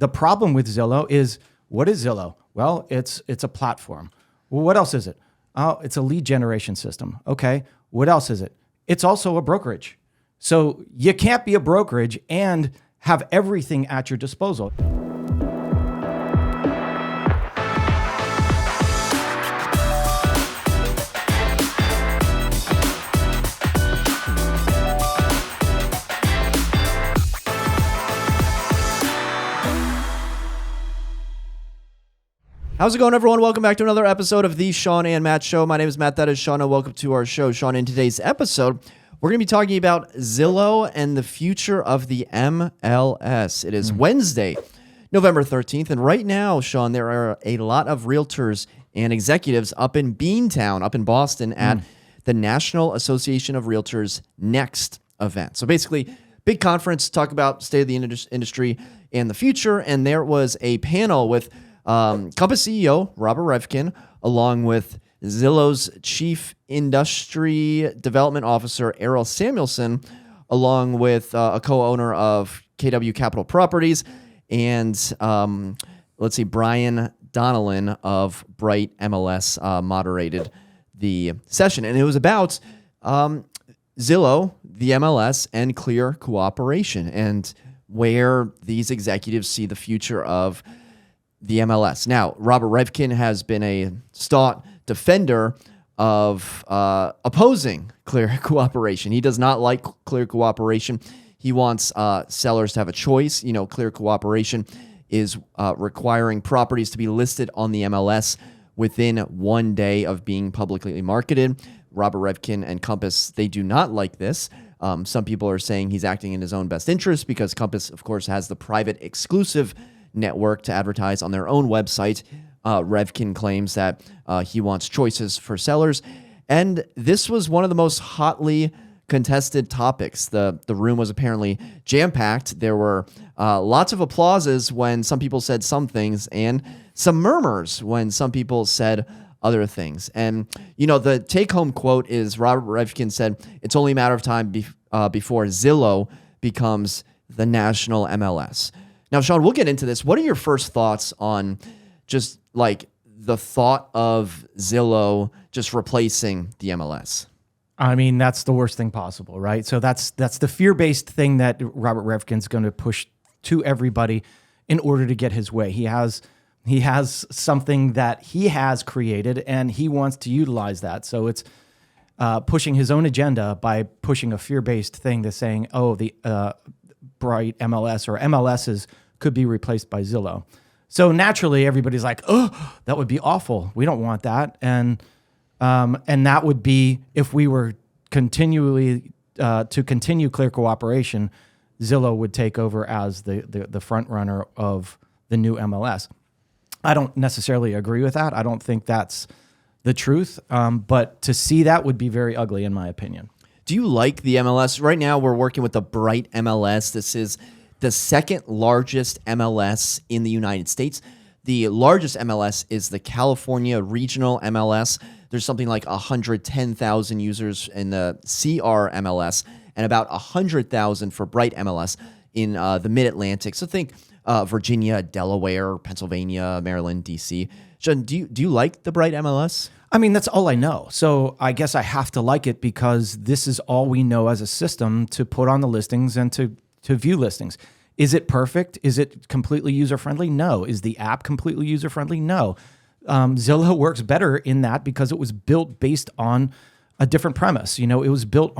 The problem with Zillow is, what is Zillow? Well, it's a platform. Well, what else is it? Oh, it's a lead generation system. Okay. What else is it? It's also a brokerage. So you can't be a brokerage and have everything at your disposal. How's it going, everyone? Welcome back to another episode of the Shawn and Matt Show. My name is Matt. That is Shawn, and welcome to our show. Shawn, in today's episode, we're going to be talking about Zillow and the future of the MLS. It is Wednesday, November 13th, and right now, Shawn, there are a lot of realtors and executives up in Beantown, up in Boston, at the National Association of Realtors Next event. So basically, big conference, talk about state of the industry and the future, and there was a panel with Compass CEO Robert Revkin, along with Zillow's Chief Industry Development Officer Errol Samuelson, along with a co-owner of KW Capital Properties, and Brian Donnellan of Bright MLS moderated the session. And it was about Zillow, the MLS, and clear cooperation, and where these executives see the future of the MLS. Now, Robert Revkin has been a staunch defender of opposing clear cooperation. He does not like clear cooperation. He wants sellers to have a choice. You know, clear cooperation is requiring properties to be listed on the MLS within 1 day of being publicly marketed. Robert Revkin and Compass, they do not like this. Some people are saying he's acting in his own best interest because Compass, of course, has the private exclusive network to advertise on their own website. Revkin claims that he wants choices for sellers. And this was one of the most hotly contested topics. The room was apparently jam-packed. There were lots of applauses when some people said some things and some murmurs when some people said other things. And, you know, the take-home quote is Robert Revkin said, "It's only a matter of time before Zillow becomes the national MLS." Now, Shawn, we'll get into this. What are your first thoughts on just like the thought of Zillow just replacing the MLS? I mean, that's the worst thing possible, right? So that's the fear-based thing that Robert Revkin's going to push to everybody in order to get his way. He has something that he has created, and he wants to utilize that. So it's pushing his own agenda by pushing a fear-based thing that's saying, oh, the Bright MLS or MLSs could be replaced by Zillow. So naturally, everybody's like, oh, that would be awful. We don't want that. And that would be, if we were continually to continue clear cooperation, Zillow would take over as the front runner of the new MLS. I don't necessarily agree with that. I don't think that's the truth. But to see that would be very ugly, in my opinion. Do you like the MLS? Right now, we're working with the Bright MLS. This is the second largest MLS in the United States. The largest MLS is the California Regional MLS. There's something like 110,000 users in the CR MLS and about 100,000 for Bright MLS in the Mid-Atlantic. So think Virginia, Delaware, Pennsylvania, Maryland, DC. Shawn, do you like the Bright MLS? I mean, that's all I know. So I guess I have to like it because this is all we know as a system to put on the listings and to view listings. Is it perfect? Is it completely user-friendly? No. Is the app completely user-friendly? No. Zillow works better in that because it was built based on a different premise. You know, it was built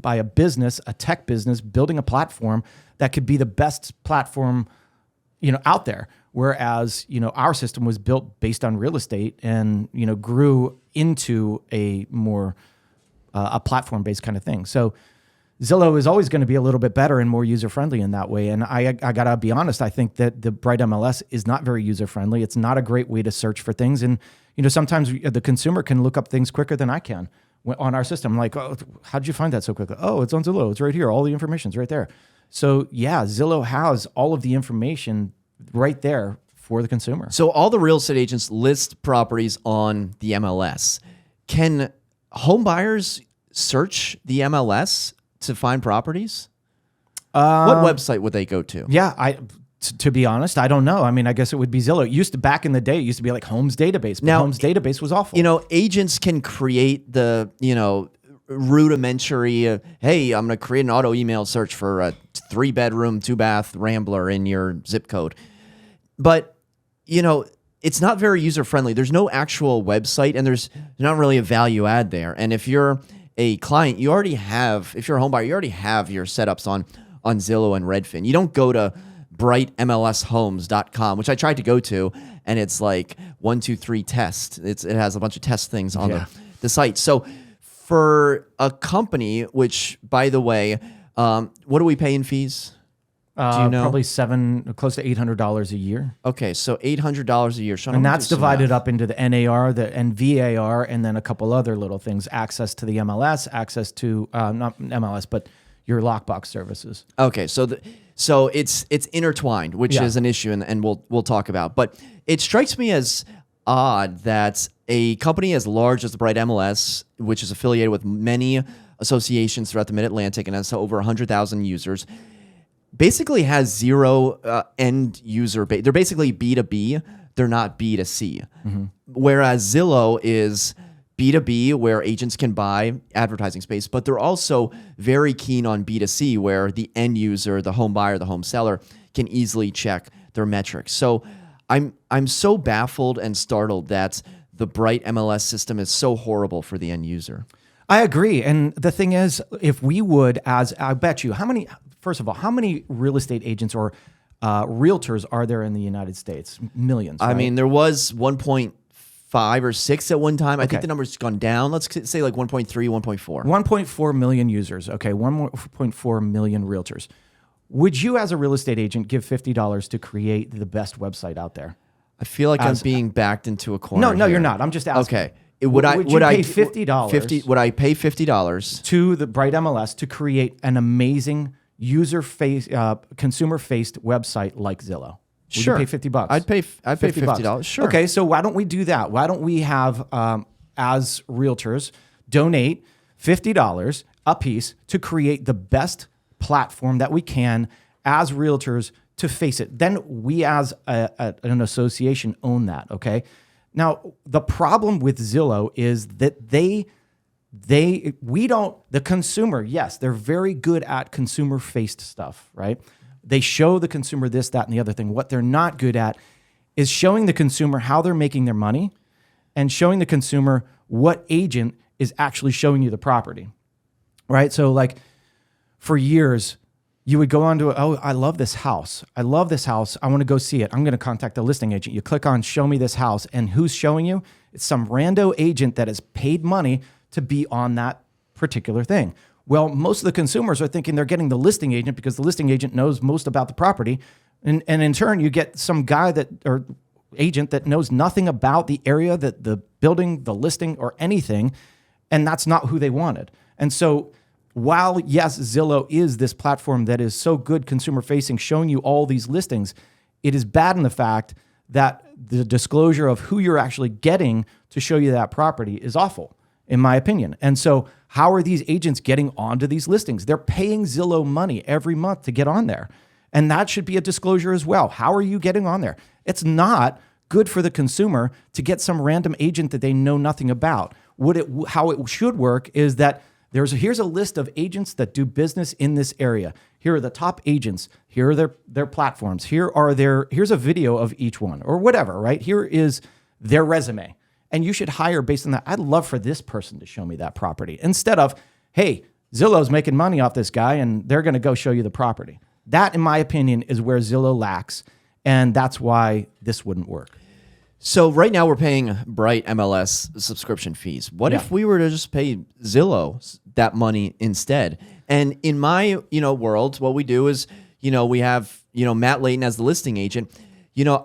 by a business, a tech business, building a platform that could be the best platform, you know, out there. Whereas, you know, our system was built based on real estate and, you know, grew into a more a platform-based kind of thing. So Zillow is always going to be a little bit better and more user-friendly in that way. And I got to be honest, I think that the Bright MLS is not very user-friendly. It's not a great way to search for things. And, you know, sometimes the consumer can look up things quicker than I can on our system. Like, oh, how did you find that so quickly? Oh, it's on Zillow. It's right here. All the information's right there. So, yeah, Zillow has all of the information right there for the consumer. So all the real estate agents list properties on the MLS. Can home buyers search the MLS to find properties? What website would they go to? Yeah, To be honest, I don't know. I mean, I guess it would be Zillow. It used to, back in the day, it used to be like Homes Database. But Now, Homes Database was awful. Agents can create the, rudimentary, hey, I'm going to create an auto email search for a 3-bedroom, 2-bath Rambler in your zip code. But, it's not very user-friendly. There's no actual website, and there's not really a value add there. And if you're a client, if you're a home buyer, you already have your setups on Zillow and Redfin. You don't go to brightmlshomes.com, which I tried to go to, and it's like 1, 2, 3 test. It has a bunch of test things on the site. So for a company, which, by the way, what do we pay in fees? Do you know? Probably close to $800 a year. Okay, so $800 a year. Shawn, and that's divided up into the NAR, and VAR, and then a couple other little things. Access to the MLS, access to, not MLS, but your lockbox services. Okay, so it's intertwined, which is an issue, and we'll talk about. But it strikes me as odd that a company as large as the Bright MLS, which is affiliated with many associations throughout the Mid-Atlantic and has over 100,000 users, basically has zero end user base. They're basically B2B. They're not B2C. Mm-hmm. Whereas Zillow is B2B, where agents can buy advertising space, but they're also very keen on B2C, where the end user, the home buyer, the home seller, can easily check their metrics. So I'm so baffled and startled that the Bright MLS system is so horrible for the end user. I agree. And the thing is, if we would, I bet you, first of all, how many real estate agents or realtors are there in the United States? Millions. Right? I mean, there was 1.5 or 6 at one time. I think the number's gone down. Let's say like 1.3, 1.4. 1.4 million users. Okay, 1.4 million realtors. Would you, as a real estate agent, give $50 to create the best website out there? I feel like I'm being backed into a corner. No, you're not. I'm just asking. Okay. Would I pay $50? Would I pay $50 to the Bright MLS to create an amazing consumer-faced website like Zillow? Would you pay $50? I'd pay $50. Sure. Okay, so why don't we do that? Why don't we have, as realtors, donate $50 a piece to create the best platform that we can as realtors to face it? Then we, as an association, own that. Okay. Now, the problem with Zillow is that the consumer, yes, they're very good at consumer-faced stuff, right? They show the consumer this, that, and the other thing. What they're not good at is showing the consumer how they're making their money and showing the consumer what agent is actually showing you the property, right? So like for years, you would go on to, I love this house. I want to go see it. I'm going to contact the listing agent. You click on show me this house, and who's showing you? It's some rando agent that has paid money to be on that particular thing. Well, most of the consumers are thinking they're getting the listing agent because the listing agent knows most about the property. And in turn, you get some guy or agent that knows nothing about the area, that the building, the listing, or anything. And that's not who they wanted. And so while, yes, Zillow is this platform that is so good consumer-facing, showing you all these listings, it is bad in the fact that the disclosure of who you're actually getting to show you that property is awful, in my opinion. And so how are these agents getting onto these listings? They're paying Zillow money every month to get on there. And that should be a disclosure as well. How are you getting on there? It's not good for the consumer to get some random agent that they know nothing about. How it should work is that here's a list of agents that do business in this area. Here are the top agents. Here are their platforms. Here's a video of each one, or whatever, right? Here is their resume. And you should hire based on that. I'd love for this person to show me that property, instead of, hey, Zillow's making money off this guy and they're going to go show you the property. That, in my opinion, is where Zillow lacks. And that's why this wouldn't work. So right now we're paying Bright MLS subscription fees. What if we were to just pay Zillow that money instead? And in my, world, what we do is, we have, Matt Leighton as the listing agent.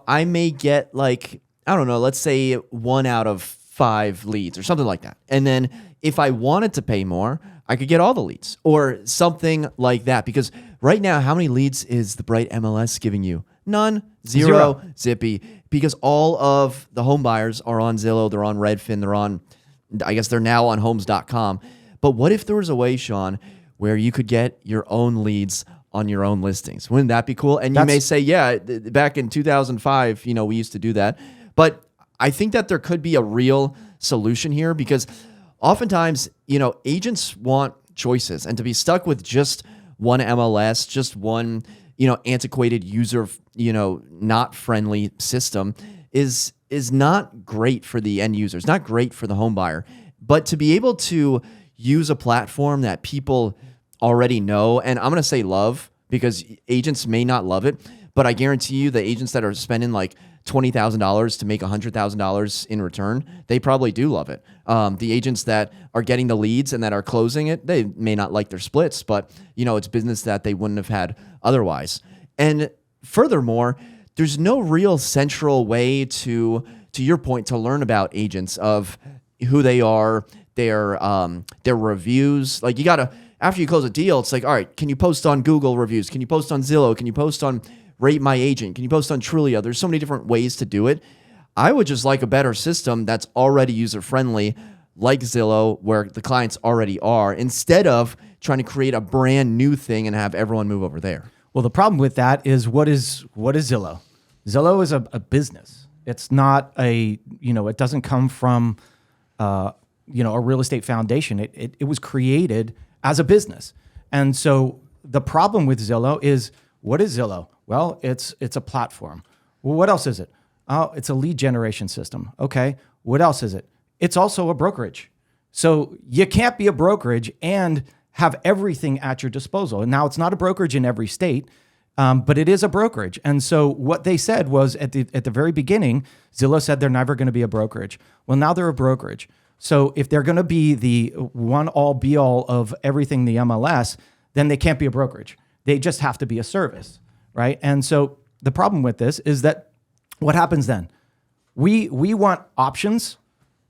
I may get let's say 1 out of 5 leads or something like that. And then if I wanted to pay more, I could get all the leads or something like that. Because right now, how many leads is the Bright MLS giving you? None. Zero. Zippy. Because all of the home buyers are on Zillow, they're on Redfin, they're now on homes.com. But what if there was a way, Shawn, where you could get your own leads on your own listings. Wouldn't that be cool? And you may say, yeah, back in 2005, we used to do that. But I think that there could be a real solution here, because oftentimes, agents want choices, and to be stuck with just one MLS, just one, antiquated user, not friendly system is not great for the end user. It's not great for the home buyer. But to be able to use a platform that people already know, and I'm going to say love, because agents may not love it, but I guarantee you the agents that are spending like $20,000 to make $100,000 in return, they probably do love it. The agents that are getting the leads and that are closing it, they may not like their splits, but it's business that they wouldn't have had otherwise. And furthermore, there's no real central way to your point, to learn about agents, of who they are, their reviews. Like, you gotta, after you close a deal, it's like, all right, can you post on Google reviews? Can you post on Zillow? Can you post on Rate My Agent? Can you post on Trulia? There's so many different ways to do it. I would just like a better system that's already user-friendly, like Zillow, where the clients already are, instead of trying to create a brand new thing and have everyone move over there. Well, the problem with that is what is Zillow? Zillow is a business. It's not it doesn't come from, a real estate foundation. It was created as a business. And so the problem with Zillow is, what is Zillow? Well, it's a platform. Well, what else is it? Oh, it's a lead generation system. Okay. What else is it? It's also a brokerage. So you can't be a brokerage and have everything at your disposal. And now, it's not a brokerage in every state, but it is a brokerage. And so what they said was, at the very beginning, Zillow said they're never going to be a brokerage. Well, now they're a brokerage. So if they're going to be the one all be all of everything, the MLS, then they can't be a brokerage. They just have to be a service, right? And so the problem with this is that what happens then? We want options,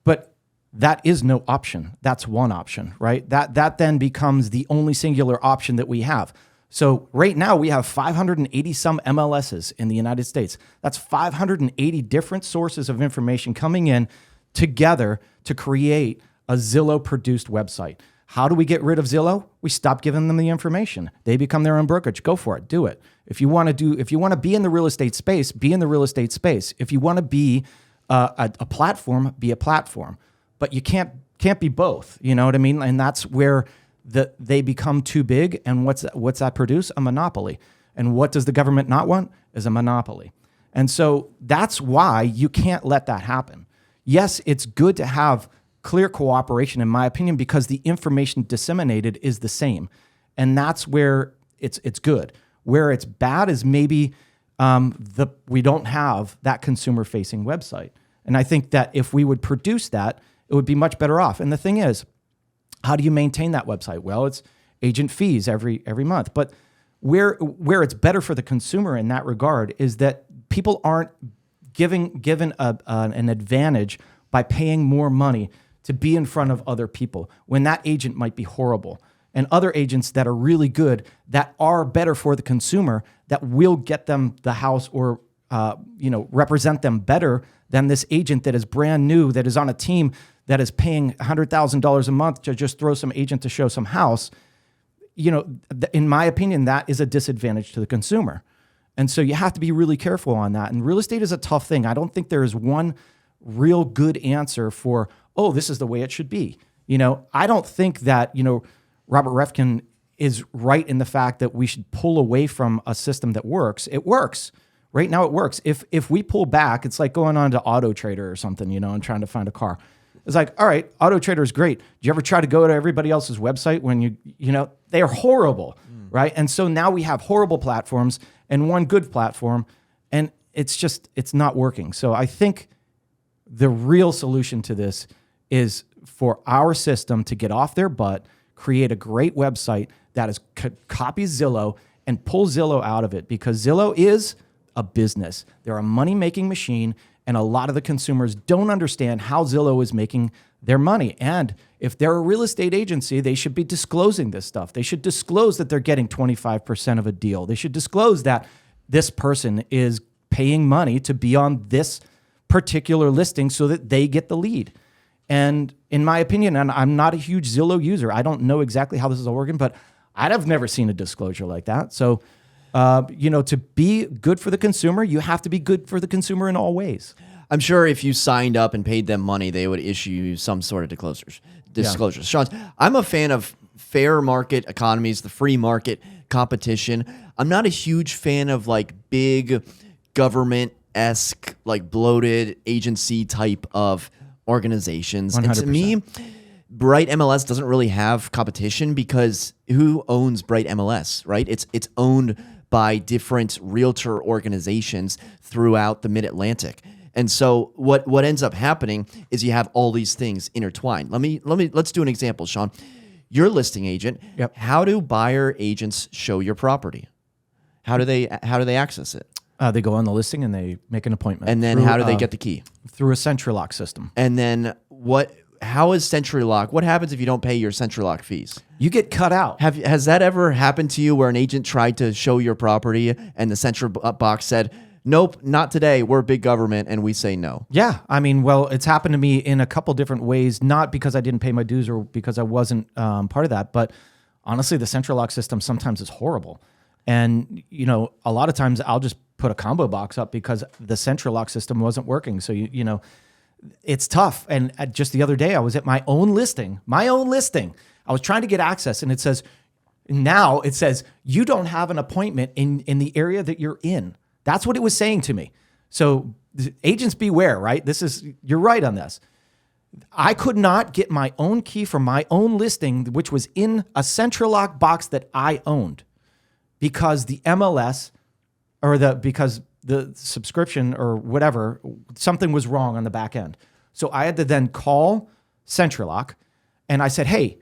but that is no option. That's one option, right? That then becomes the only singular option that we have. So right now we have 580 some MLSs in the United States. That's 580 different sources of information coming in together to create a Zillow produced website. How do we get rid of Zillow? We stop giving them the information. They become their own brokerage. Go for it. Do it. If you want to be in the real estate space, be in the real estate space. If you want to be a platform, be a platform. But you can't be both. You know what I mean? And that's where they become too big. And what's that produce? A monopoly. And what does the government not want? Is a monopoly. And so that's why you can't let that happen. Yes, it's good to have clear cooperation, in my opinion, because the information disseminated is the same. And that's where it's good. Where it's bad is maybe we don't have that consumer-facing website. And I think that if we would produce that, it would be much better off. And the thing is, how do you maintain that website? Well, it's agent fees every month. But where it's better for the consumer in that regard is that people aren't given an advantage by paying more money to be in front of other people when that agent might be horrible, and other agents that are really good, that are better for the consumer, that will get them the house or represent them better than this agent that is brand new, that is on a team that is paying $100,000 a month to just throw some agent to show some house. In my opinion, that is a disadvantage to the consumer. And so you have to be really careful on that. And real estate is a tough thing. I don't think there is one real good answer for, oh, this is the way it should be. I don't think that, Robert Refkin is right in the fact that we should pull away from a system that works. It works. Right now it works. If we pull back, it's like going on to Auto Trader or something, and trying to find a car. It's like, all right, Auto Trader is great. Do you ever try to go to everybody else's website when they are horrible, right? And so now we have horrible platforms and one good platform, and it's not working. So I think the real solution to this is for our system to get off their butt, create a great website that is copies Zillow and pull Zillow out of it, because Zillow is a business. They're a money-making machine, and a lot of the consumers don't understand how Zillow is making their money. And if they're a real estate agency, they should be disclosing this stuff. They should disclose that they're getting 25% of a deal. They should disclose that this person is paying money to be on this particular listing so that they get the lead. And in my opinion, and I'm not a huge Zillow user, I don't know exactly how this is all working, but I'd have never seen a disclosure like that. So, to be good for the consumer, you have to be good for the consumer in all ways. I'm sure if you signed up and paid them money, they would issue you some sort of disclosures. Shawn, I'm a fan of fair market economies, the free market competition. I'm not a huge fan of like big government-esque, like bloated agency type of organizations. 100%. And to me, Bright MLS doesn't really have competition because who owns Bright MLS, right? It's owned by different realtor organizations throughout the Mid-Atlantic. And so what ends up happening is you have all these things intertwined. Let's do an example, Shawn. You're a listing agent. Yep. How do buyer agents show your property? How do they access it? They go on the listing and they make an appointment. And then how do they get the key? Through a CentriLock system. And then how is CentriLock? What happens if you don't pay your CentriLock fees? You get cut out. Has that ever happened to you where an agent tried to show your property and the CentriLock said, nope, not today. We're big government, and we say no. Yeah. I mean, well, it's happened to me in a couple different ways, not because I didn't pay my dues or because I wasn't part of that, but honestly, the CentriLock system sometimes is horrible. And, a lot of times I'll just put a combo box up because the CentriLock system wasn't working. So, it's tough. And just the other day, I was at my own listing. I was trying to get access, and it says, you don't have an appointment in the area that you're in. That's what it was saying to me. So agents beware, right? You're right on this. I could not get my own key from my own listing, which was in a CentriLock box that I owned, because the MLS because the subscription or whatever, something was wrong on the back end. So I had to then call CentriLock and I said, hey,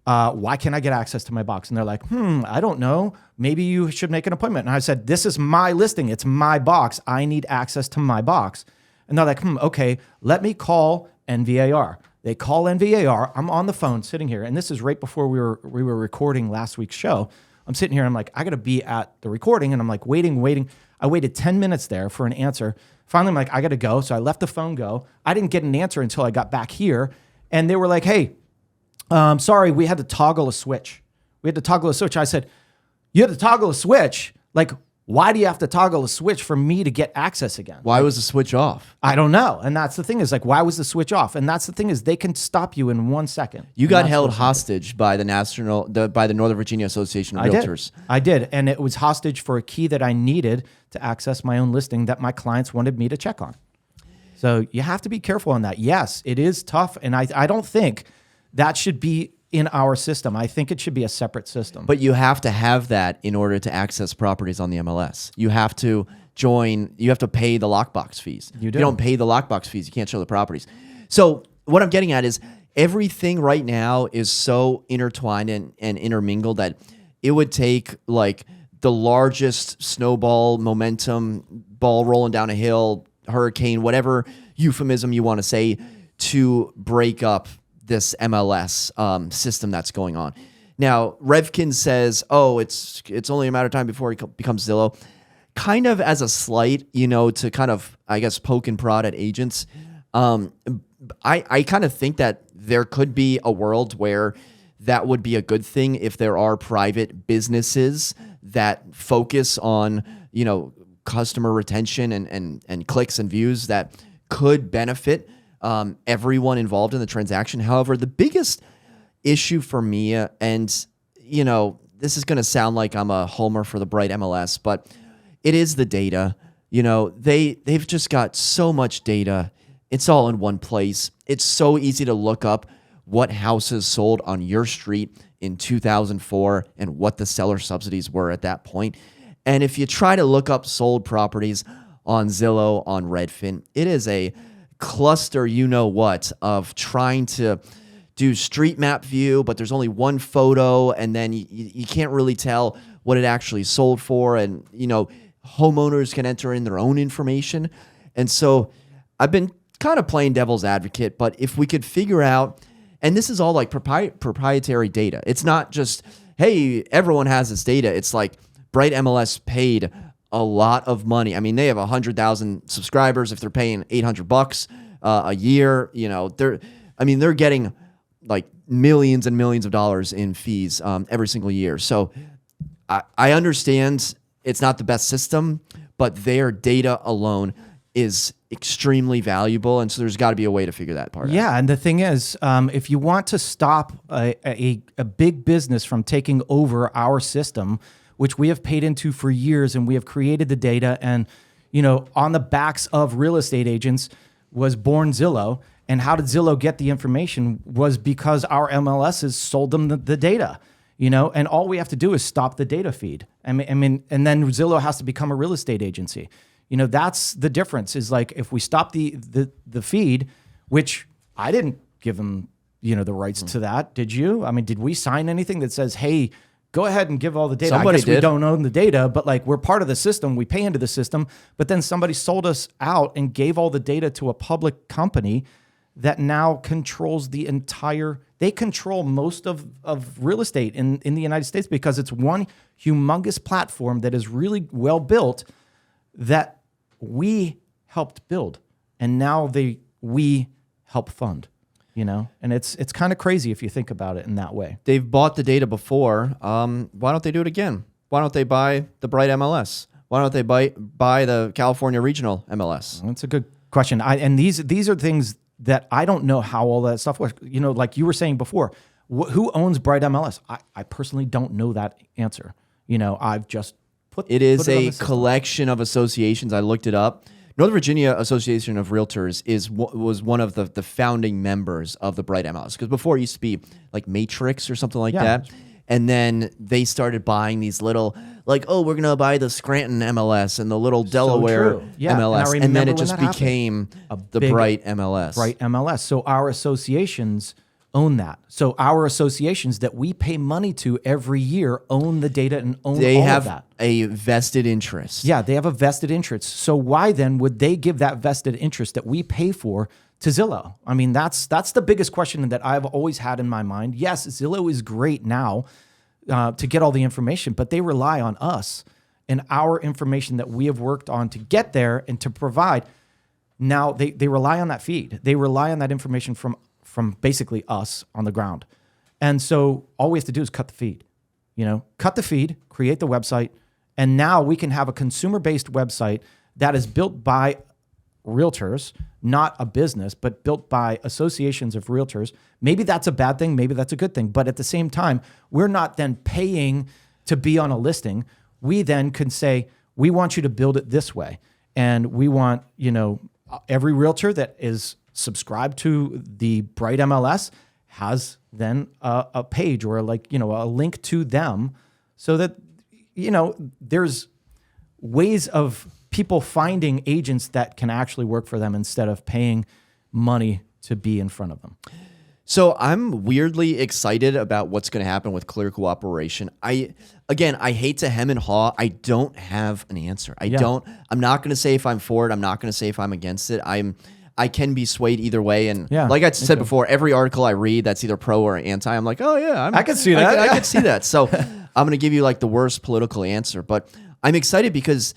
why can't I get access to my box? And they're like, I don't know. Maybe you should make an appointment. And I said, this is my listing. It's my box. I need access to my box. And they're like, okay, let me call NVAR. They call NVAR. I'm on the phone sitting here. And this is right before we were recording last week's show. I'm sitting here. I'm like, I got to be at the recording. And I'm like, waiting. I waited 10 minutes there for an answer. Finally, I'm like, I got to go. So I let the phone go. I didn't get an answer until I got back here. And they were like, hey, sorry, we had to toggle a switch. I said, you had to toggle a switch? Like, why do you have to toggle a switch for me to get access again? Why was the switch off? I don't know. And that's the thing is, like, why was the switch off? And that's the thing is, they can stop you in 1 second. You got held hostage by the Northern Virginia Association of Realtors. I did. And it was hostage for a key that I needed to access my own listing that my clients wanted me to check on. So you have to be careful on that. Yes, it is tough. And I don't think that should be in our system. I think it should be a separate system. But you have to have that in order to access properties on the MLS. You have to pay the lockbox fees. You do. If you don't pay the lockbox fees, you can't show the properties. So what I'm getting at is everything right now is so intertwined and intermingled that it would take like the largest snowball momentum ball rolling down a hill, hurricane, whatever euphemism you want to say, to break up this MLS system that's going on. Now, Revkin says, it's only a matter of time before he becomes Zillow. Kind of as a slight, to kind of, I guess, poke and prod at agents. I kind of think that there could be a world where that would be a good thing if there are private businesses that focus on, customer retention and clicks and views that could benefit everyone involved in the transaction. However, the biggest issue for me, and this is going to sound like I'm a homer for the Bright MLS, but it is the data. They've just got so much data. It's all in one place. It's so easy to look up what houses sold on your street in 2004 and what the seller subsidies were at that point. And if you try to look up sold properties on Zillow, on Redfin, it is a cluster of trying to do street map view, but there's only one photo, and then you can't really tell what it actually sold for, and homeowners can enter in their own information. And so I've been kind of playing devil's advocate, but if we could figure out, and this is all like proprietary data, it's not just, hey, everyone has this data. It's like Bright MLS paid a lot of money. I mean, they have 100,000 subscribers. If they're paying $800 a year, they're getting like millions and millions of dollars in fees every single year. So I understand it's not the best system, but their data alone is extremely valuable. And so there's got to be a way to figure that part out. Yeah, and the thing is, if you want to stop a big business from taking over our system, which we have paid into for years, and we have created the data, and on the backs of real estate agents was born Zillow. And how did Zillow get the information? Was because our MLSs sold them the data, and all we have to do is stop the data feed. I mean, and then Zillow has to become a real estate agency. That's the difference, is like, if we stop the feed, which I didn't give them, the rights to that. Did you? I mean, did we sign anything that says, hey, go ahead and give all the data? Somebody I guess did. We don't own the data, but like, we're part of the system. We pay into the system, but then somebody sold us out and gave all the data to a public company that now controls they control most of real estate in the United States, because it's one humongous platform that is really well built that we helped build, and now we help fund, and it's kind of crazy if you think about it in that way. They've bought the data before. Why don't they do it again? Why don't they buy the Bright MLS? Why don't they buy the California Regional MLS? That's a good question. And these are things that I don't know how all that stuff works. Like you were saying before, who owns Bright MLS? I personally don't know that answer. I've just put it is on a the system. collection of associations. I looked it up. Northern Virginia Association of Realtors was one of the founding members of the Bright MLS, because before it used to be like Matrix or something like that. And then they started buying these little, like, oh, we're going to buy the Scranton MLS and the little Delaware MLS. And then it just became the Bright MLS. Bright MLS. So our associations own that. So our associations that we pay money to every year own the data and own all of that. They have a vested interest. Yeah, they have a vested interest. So why then would they give that vested interest that we pay for to Zillow? I mean, that's the biggest question that I've always had in my mind. Yes, Zillow is great now to get all the information, but they rely on us and our information that we have worked on to get there and to provide. Now they rely on that feed. They rely on that information from basically us on the ground. And so all we have to do is cut the feed, cut the feed, create the website. And now we can have a consumer-based website that is built by realtors, not a business, but built by associations of realtors. Maybe that's a bad thing. Maybe that's a good thing. But at the same time, we're not then paying to be on a listing. We then can say, we want you to build it this way. And we want, every realtor that is subscribed to the Bright MLS has then a page or a link to them, so that, there's ways of people finding agents that can actually work for them instead of paying money to be in front of them. So I'm weirdly excited about what's going to happen with Clear Cooperation. I hate to hem and haw. I don't have an answer. I'm not going to say if I'm for it. I'm not going to say if I'm against it. I can be swayed either way. And like I said before, every article I read that's either pro or anti, I'm like, oh yeah, I can see that. I can see that. So I'm going to give you like the worst political answer, but I'm excited because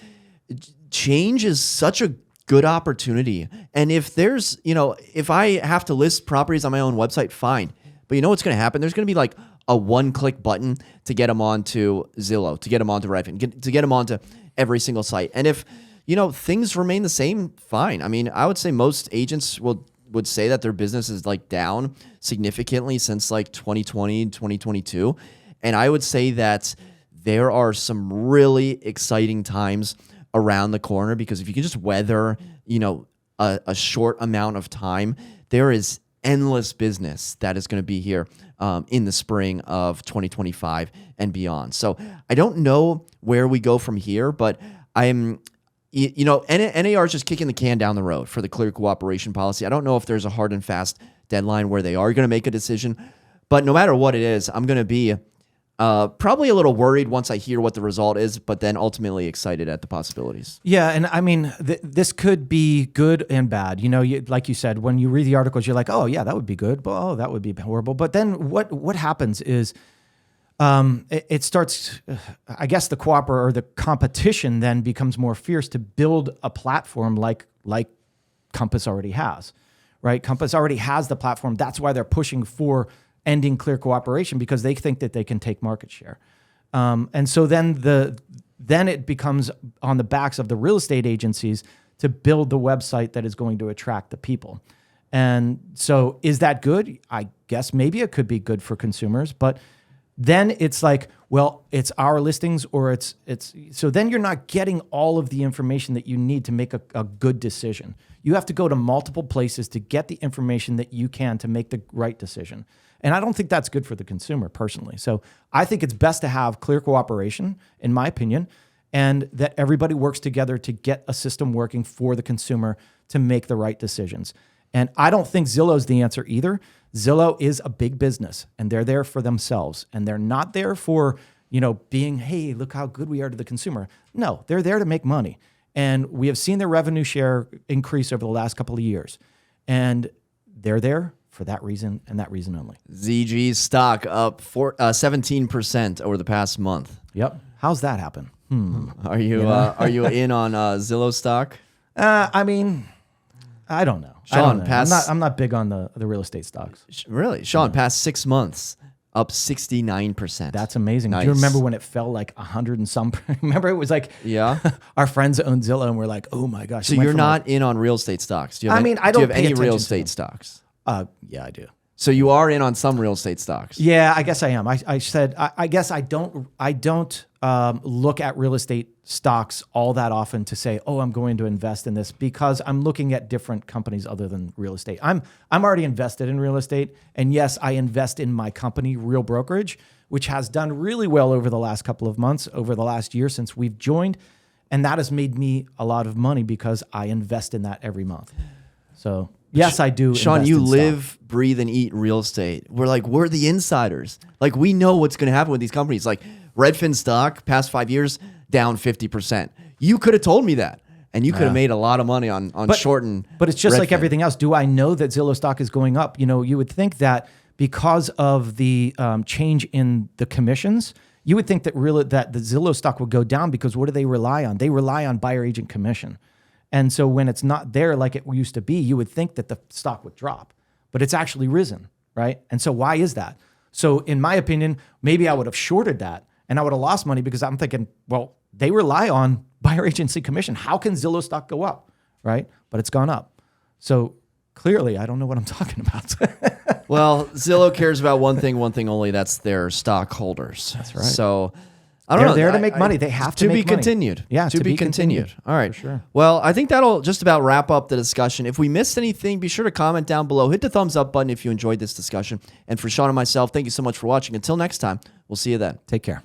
change is such a good opportunity. And if there's, if I have to list properties on my own website, fine. But you know what's going to happen? There's going to be like a one-click button to get them onto Zillow, to get them onto Redfin, to get them onto every single site. And if things remain the same, fine. I mean, I would say most agents would say that their business is like down significantly since like 2020, 2022. And I would say that there are some really exciting times around the corner, because if you can just weather, a short amount of time, there is endless business that is going to be here in the spring of 2025 and beyond. So I don't know where we go from here, but NAR is just kicking the can down the road for the Clear Cooperation policy. I don't know if there's a hard and fast deadline where they are going to make a decision, but no matter what it is, I'm going to be probably a little worried once I hear what the result is, but then ultimately excited at the possibilities. Yeah, and I mean, this could be good and bad. Like you said, when you read the articles, you're like, oh yeah, that would be good, but oh, that would be horrible. But then what happens is it starts, I guess the the competition then becomes more fierce to build a platform like Compass already has, right? Compass already has the platform. That's why they're pushing for ending clear cooperation, because they think that they can take market share. And so then it becomes on the backs of the real estate agencies to build the website that is going to attract the people. And so is that good? I guess maybe it could be good for consumers, but then it's like, well, it's our listings, or it's so then you're not getting all of the information that you need to make a good decision. You have to go to multiple places to get the information that you can to make the right decision. And I don't think that's good for the consumer personally. So I think it's best to have clear cooperation, in my opinion, and that everybody works together to get a system working for the consumer to make the right decisions. And I don't think Zillow's the answer either. Zillow is a big business, and they're there for themselves, and they're not there for, being, hey, look how good we are to the consumer. No, they're there to make money. And we have seen their revenue share increase over the last couple of years. And they're there for that reason and that reason only. ZG's stock up 17% over the past month. Yep. How's that happen? Are you in on Zillow stock? I mean, I don't know. Shawn, I'm not big on the real estate stocks. Really? Shawn, past 6 months, up 69%. That's amazing. Nice. Do you remember when it fell like 100 and some? Remember it was like, yeah. Our friends owned Zillow and we're like, oh my gosh. So you're not in on real estate stocks? Do you have I don't do you have pay any real attention to estate them. stocks? Yeah, I do. So you are in on some real estate stocks? Yeah, I guess I am. I said I guess I don't look at real estate stocks all that often to say, oh, I'm going to invest in this, because I'm looking at different companies other than real estate. I'm already invested in real estate, and yes, I invest in my company, Real Brokerage, which has done really well over the last couple of months, over the last year since we've joined, and that has made me a lot of money because I invest in that every month. So yes, I do. Shawn, invest you in live, stock. breathe, and eat real estate. We're the insiders. Like, we know what's going to happen with these companies. Like Redfin stock, past 5 years, down 50%. You could have told me that, and you could have made a lot of money on shorting. But it's just like Redfin. everything else. Do I know that Zillow stock is going up? You would think that because of the change in the commissions, you would think that the Zillow stock would go down, because what do they rely on? They rely on buyer agent commission. And so when it's not there like it used to be, you would think that the stock would drop, but it's actually risen, right? And so why is that? So in my opinion, maybe I would have shorted that and I would have lost money, because I'm thinking, well, they rely on buyer agency commission. How can Zillow stock go up, right? But it's gone up. So clearly I don't know what I'm talking about. Well, Zillow cares about one thing only. That's their stockholders. That's right. So I don't know. They're there to make money. They have to make be money. continued. Yeah, to be continued. All right. For sure. Well, I think that'll just about wrap up the discussion. If we missed anything, be sure to comment down below. Hit the thumbs up button if you enjoyed this discussion. And for Shawn and myself, thank you so much for watching. Until next time, we'll see you then. Take care.